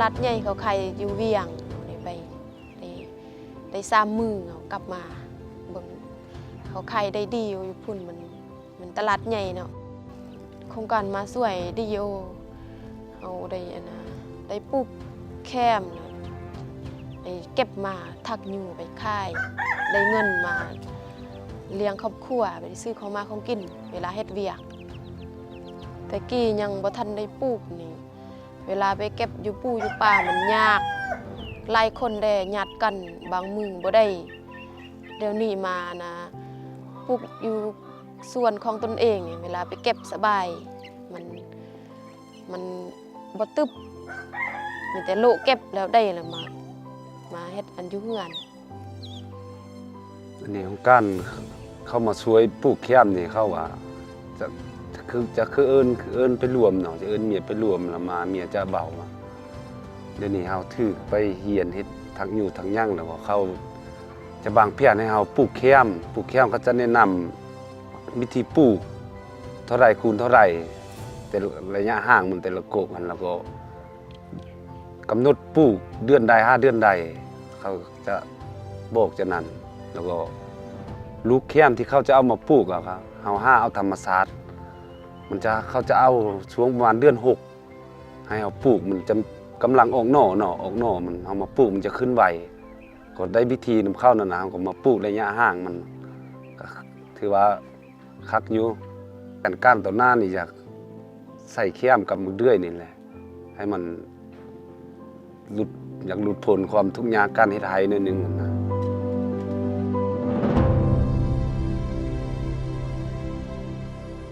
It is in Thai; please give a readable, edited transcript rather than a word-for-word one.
ลาดใหญ่เขาไข่อยู่เวียงได้3 มื้อเอากลับมาเบิ่งเขาไข่ได้ดีอยู่พุ่นมันตลาดใหญ่เนาะโครงการมาสวยดีโอเอาได้ปลูกแคมเนาะได้เก็บมาทักอยู่ไปขายได้เงินมาเลี้ยงครอบครัวไปซื้อของมาของกินเวลาเฮ็ดเวียกแต่กี้ยังบ่ทันได้ปลูกนี่เวลาไปเก็บอยู่ปู่อยู่ป่ามันยากหลายคนได้ญาติกันบางมือบ่ได้เดี๋ยวนี้มานะปลูกอยู่ส่วนของตนเองเวลาไปเก็บสบายมันบ่ตึบมีแต่โลเก็บแล้วได้แล้วมาเฮ็ดอันอยู่เฮือนอันนี้ของการเข้ามาช่วยปลูกแคมนี่เขาว่าคือเอิ้นไปรวมเนาะจะเอิ้นเมียไปรวมแล้วมาเมียจะเบาเดี๋ยวนี้เฮาถือไปเฮียนเฮ็ดทั้งอยู่ทั้งย่างแล้วก็เขาจะบางเพียรให้เฮาปลูกแคมก็จะแนะนำวิธีปลูกเท่าไรคูณเท่าไรแต่ระยะห่างมันแต่ละโกกมันแล้วก็กำหนดปลูกเดือนใด5 เดือนใดเขาจะบอกจะนั่นแล้วก็ลูกแคมที่เขาจะเอามาปลูกอะครับเอาธรรมศาสตร์เขาจะเอาช่วงประมาณเดือน6ให้เอาปลูกมันจะกำลังออกหน่อมันเอามาปลูกมันจะขึ้นไวก็ได้วิธีนำเข้านั่นนะก็มาปลูกระยะห่างมันถือว่าคักอยู่กันก้านต่อหน้านี่อยากใส่แคมกับมือเลื่อยนี่แหละให้มันอยากหลุดพ้นความทุกข์ยากการเฮ็ดไร่นิดนึงนะ